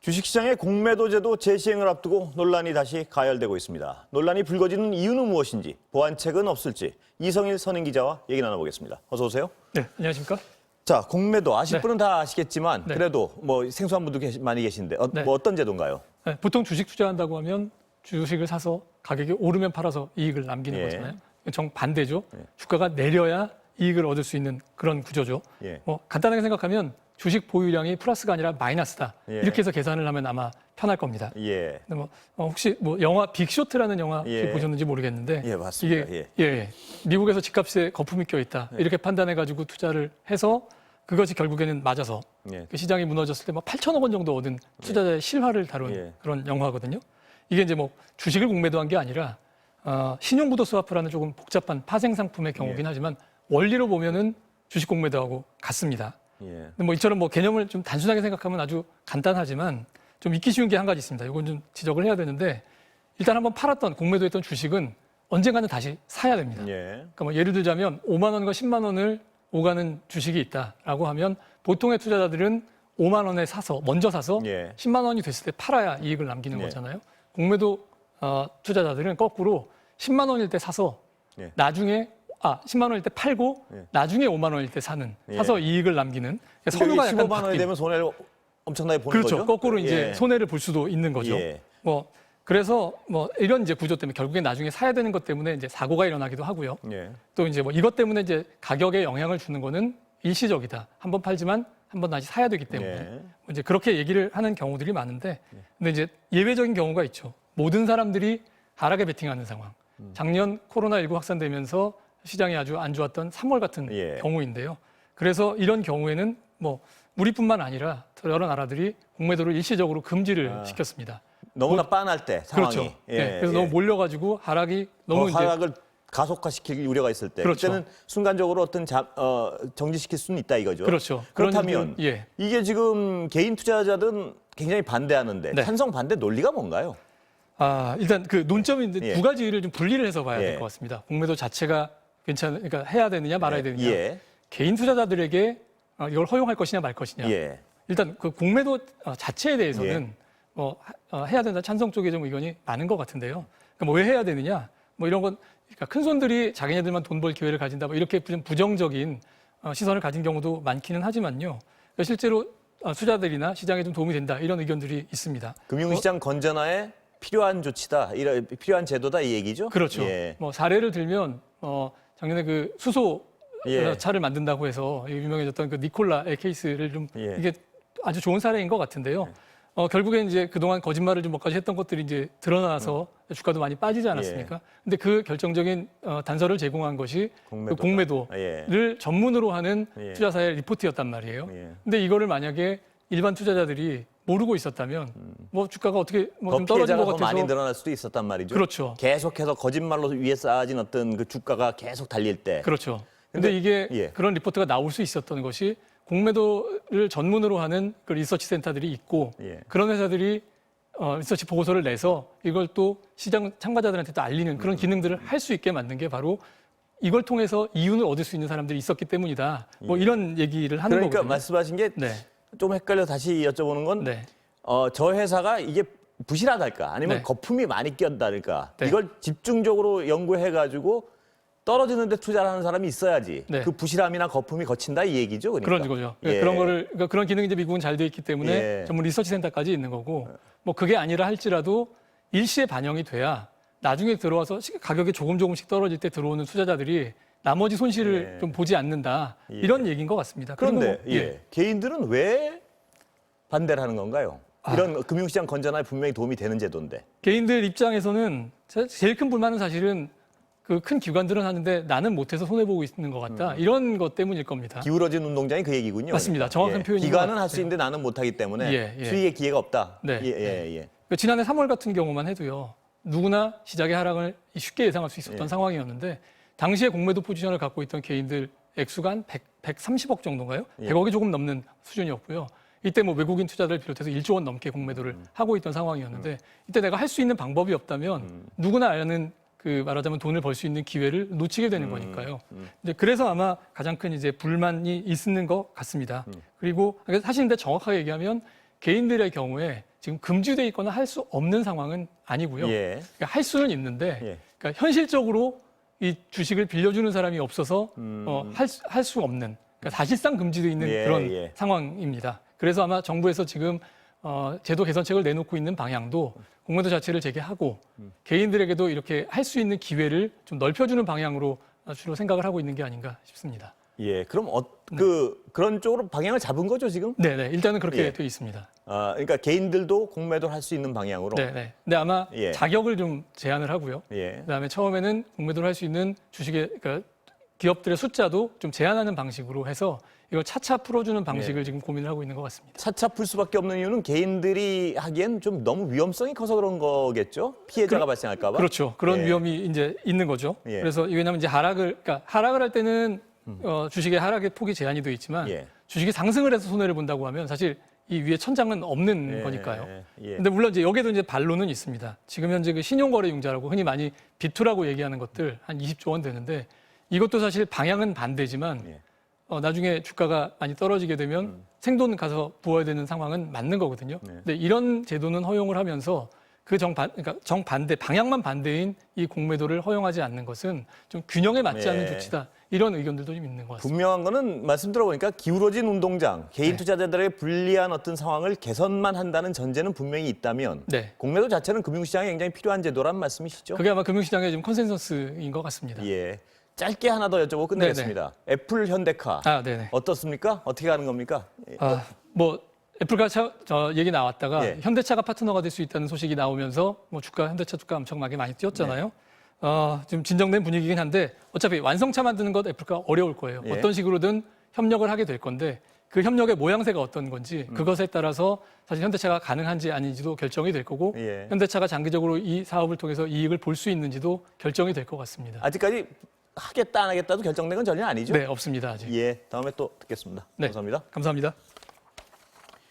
주식시장의 공매도제도 재시행을 앞두고 논란이 다시 가열되고 있습니다. 논란이 불거지는 이유는 무엇인지, 보완책은 없을지 이성일 선임기자와 얘기 나눠보겠습니다. 어서 오세요. 네, 안녕하십니까? 자, 공매도 아실 분은 다 아시겠지만 네. 그래도 뭐 생소한 분도 많이 계신데 네. 뭐 어떤 제도인가요? 네, 보통 주식 투자한다고 하면 주식을 사서 가격이 오르면 팔아서 이익을 남기는 예. 거잖아요. 정반대죠. 주가가 내려야 이익을 얻을 수 있는 그런 구조죠. 예. 뭐 간단하게 생각하면 주식 보유량이 플러스가 아니라 마이너스다. 예. 이렇게 해서 계산을 하면 아마 편할 겁니다. 예. 근데 뭐 혹시 뭐 영화 빅쇼트라는 영화 혹시 예. 보셨는지 모르겠는데 예, 맞습니다. 이게 미국에서 집값에 거품이 껴 있다. 이렇게 판단해 가지고 투자를 해서 그것이 결국에는 맞아서 예. 그 시장이 무너졌을 때 뭐 8천억 원 정도 얻은 투자자의 실화를 다룬 예. 그런 영화거든요. 이게 이제 뭐 주식을 공매도한 게 아니라 신용부도 스와프라는 조금 복잡한 파생 상품의 경우긴 하지만 원리로 보면은 주식 공매도하고 같습니다. 예. 근데 뭐 이처럼 뭐 개념을 좀 단순하게 생각하면 아주 간단하지만 좀 잊기 쉬운 게 한 가지 있습니다. 이건 좀 지적을 해야 되는데 일단 한번 팔았던 공매도했던 주식은 언젠가는 다시 사야 됩니다. 예. 그러니까 뭐 예를 들자면 5만 원과 10만 원을 오가는 주식이 있다라고 하면 보통의 투자자들은 5만 원에 사서 먼저 사서 예. 10만 원이 됐을 때 팔아야 이익을 남기는 예. 거잖아요. 공매도 투자자들은 거꾸로 10만 원일 때 사서 예. 나중에 10만 원일 때 팔고 예. 나중에 5만 원일 때 사는 예. 사서 이익을 남기는 그러니까 선우가 선호가 약간 15만 원이 바뀐. 되면 손해를 엄청나게 보는 그렇죠. 거죠? 거꾸로 이제 예. 손해를 볼 수도 있는 거죠. 예. 뭐 그래서 뭐 이런 이제 구조 때문에 결국에 나중에 사야 되는 것 때문에 이제 사고가 일어나기도 하고요. 예. 또 이제 뭐 이것 때문에 이제 가격에 영향을 주는 거는 일시적이다. 한번 팔지만 한번 다시 사야 되기 때문에 예. 뭐 이제 그렇게 얘기를 하는 경우들이 많은데 근데 이제 예외적인 경우가 있죠. 모든 사람들이 하락에 베팅하는 상황. 작년 코로나19 확산되면서 시장이 아주 안 좋았던 3월 같은 예. 경우인데요. 그래서 이런 경우에는 뭐 우리뿐만 아니라 여러 나라들이 공매도를 일시적으로 금지를 시켰습니다. 너무나 빤할 때 상황이. 그렇죠. 예. 네, 그래서 너무 몰려가지고 하락이 너무 이제 하락을 가속화시킬 우려가 있을 때 그렇죠. 그때는 순간적으로 어떤 정지시킬 수는 있다 이거죠. 그렇죠. 그렇다면 그런 일들은, 이게 지금 개인 투자자들은 굉장히 반대하는데 네. 찬성 반대 논리가 뭔가요? 일단 그 논점인데 예. 두 가지를 좀 분리를 해서 봐야 예. 될 것 같습니다. 공매도 자체가 그러니까 해야 되느냐 말아야 되느냐. 예. 개인 투자자들에게 이걸 허용할 것이냐 말 것이냐. 예. 일단 그 공매도 자체에 대해서는 뭐 해야 된다 찬성 쪽에 좀 의견이 많은 것 같은데요. 그러니까 뭐 왜 해야 되느냐. 뭐 이런 건 그러니까 큰 손들이 자기네들만 돈 벌 기회를 가진다. 뭐 이렇게 좀 부정적인 시선을 가진 경우도 많기는 하지만요. 그러니까 실제로 투자들이나 시장에 좀 도움이 된다 이런 의견들이 있습니다. 금융시장 건전화에 필요한 조치다, 필요한 제도다 이 얘기죠? 그렇죠. 예. 뭐 사례를 들면 작년에 그 수소 예. 차를 만든다고 해서 유명해졌던 그 니콜라의 케이스를 좀 예. 이게 아주 좋은 사례인 것 같은데요. 결국엔 이제 그동안 거짓말을 좀 몇 가지 했던 것들이 이제 드러나서 주가도 많이 빠지지 않았습니까? 근데 그 결정적인 단서를 제공한 것이 그 공매도를 전문으로 하는 예. 투자사의 리포트였단 말이에요. 예. 근데 이거를 만약에 일반 투자자들이 모르고 있었다면 뭐 주가가 어떻게 뭐 좀 더 떨어진 피해자가 것 더 같아서 많이 늘어날 수도 있었단 말이죠. 그렇죠. 계속해서 거짓말로 위에 쌓아진 어떤 그 주가가 계속 달릴 때. 그렇죠. 근데 이게 예. 그런 리포트가 나올 수 있었던 것이 공매도를 전문으로 하는 그 리서치 센터들이 있고 예. 그런 회사들이 리서치 보고서를 내서 이걸 또 시장 참가자들한테 또 알리는 그런 기능들을 할 수 있게 만든 게 바로 이걸 통해서 이윤을 얻을 수 있는 사람들이 있었기 때문이다. 뭐 이런 얘기를 하는 그러니까 거거든요. 말씀하신 게 좀 네. 헷갈려 다시 여쭤보는 건 네. 저 회사가 이게 부실하달까 아니면 네. 거품이 많이 꼈달까 네. 이걸 집중적으로 연구해가지고 떨어지는데 투자를 하는 사람이 있어야지 네. 그 부실함이나 거품이 거친다 이 얘기죠. 그러니까. 그런 거죠. 예. 그러니까 그런 기능이 이제 미국은 잘 돼 있기 때문에 예. 전문 리서치 센터까지 있는 거고 뭐 그게 아니라 할지라도 일시에 반영이 돼야 나중에 들어와서 가격이 조금씩 떨어질 때 들어오는 투자자들이 나머지 손실을 예. 좀 보지 않는다 예. 이런 얘기인 것 같습니다. 그런데 그리고 개인들은 왜 반대를 하는 건가요? 이런 금융시장 건전화에 분명히 도움이 되는 제도인데. 개인들 입장에서는 제일 큰 불만은 사실은 그 큰 기관들은 하는데 나는 못해서 손해 보고 있는 것 같다 이런 것 때문일 겁니다. 기울어진 운동장이 그 얘기군요. 맞습니다. 정확한 표현인 것 기관은 할 수 같아요. 있는데 나는 못하기 때문에 예. 수익의 기회가 없다. 네. 예. 지난해 3월 같은 경우만 해도요. 누구나 시장의 하락을 쉽게 예상할 수 있었던 상황이었는데 당시에 공매도 포지션을 갖고 있던 개인들 액수가 한 130억 정도인가요? 100억이 조금 넘는 수준이었고요. 이때 뭐 외국인 투자자를 비롯해서 1조 원 넘게 공매도를 하고 있던 상황이었는데 이때 내가 할 수 있는 방법이 없다면 누구나 아는 그 말하자면 돈을 벌 수 있는 기회를 놓치게 되는 거니까요. 이제 그래서 아마 가장 큰 이제 불만이 있는 것 같습니다. 그리고 사실 근데 정확하게 얘기하면 개인들의 경우에 지금 금지돼 있거나 할 수 없는 상황은 아니고요. 예. 그러니까 할 수는 있는데 예. 그러니까 현실적으로 이 주식을 빌려주는 사람이 없어서 할 수 없는 그러니까 사실상 금지돼 있는 예, 그런 예. 상황입니다. 그래서 아마 정부에서 지금 제도 개선책을 내놓고 있는 방향도 공매도 자체를 재개하고 개인들에게도 이렇게 할 수 있는 기회를 좀 넓혀주는 방향으로 주로 생각을 하고 있는 게 아닌가 싶습니다. 예. 그럼 그런 쪽으로 방향을 잡은 거죠, 지금? 네, 일단은 그렇게 예. 돼 있습니다. 그러니까 개인들도 공매도를 할 수 있는 방향으로. 네. 근데 아마 예. 자격을 좀 제한을 하고요. 예. 그다음에 처음에는 공매도를 할 수 있는 그러니까 기업들의 숫자도 좀 제한하는 방식으로 해서 이걸 차차 풀어주는 방식을 지금 고민을 하고 있는 것 같습니다. 차차 풀 수밖에 없는 이유는 개인들이 하기엔 좀 너무 위험성이 커서 그런 거겠죠? 피해자가 발생할까 봐. 그렇죠. 그런 예. 위험이 이제 있는 거죠. 예. 그래서 왜냐하면 이제 그러니까 하락을 할 때는 주식의 하락의 폭이 제한이 되어 있지만 예. 주식이 상승을 해서 손해를 본다고 하면 사실 이 위에 천장은 없는 예. 거니까요. 예. 근데 물론 이제 여기에도 이제 반론은 있습니다. 지금 현재 그 신용거래융자라고 흔히 많이 비투라고 얘기하는 것들 한 20조 원 되는데 이것도 사실 방향은 반대지만 예. 나중에 주가가 많이 떨어지게 되면 생돈 가서 부어야 되는 상황은 맞는 거거든요. 네. 근데 이런 제도는 허용을 하면서 그러니까 정반대 방향만 반대인 이 공매도를 허용하지 않는 것은 좀 균형에 맞지 않는 네. 조치다. 이런 의견들도 좀 있는 것 같습니다. 분명한 거는 말씀 들어보니까 기울어진 운동장, 개인 네. 투자자들에게 불리한 어떤 상황을 개선만 한다는 전제는 분명히 있다면 네. 공매도 자체는 금융시장에 굉장히 필요한 제도란 말씀이시죠? 그게 아마 금융시장의 좀 컨센서스인 것 같습니다. 예. 짧게 하나 더 여쭤보고 끝내겠습니다. 애플 현대카 네네. 어떻습니까? 어떻게 가는 겁니까? 예. 뭐 애플과 얘기 나왔다가 예. 현대차가 파트너가 될 수 있다는 소식이 나오면서 뭐 현대차 주가 엄청나게 많이 뛰었잖아요. 좀 진정된 분위기긴 한데 어차피 완성차 만드는 것 애플과 어려울 거예요. 예. 어떤 식으로든 협력을 하게 될 건데 그 협력의 모양새가 어떤 건지 그것에 따라서 사실 현대차가 가능한지 아닌지도 결정이 될 거고 예. 현대차가 장기적으로 이 사업을 통해서 이익을 볼 수 있는지도 결정이 될 것 같습니다. 아직까지 하겠다 안 하겠다도 결정된 건 전혀 아니죠? 네, 없습니다 아직. 예. 다음에 또 듣겠습니다. 네. 감사합니다. 감사합니다.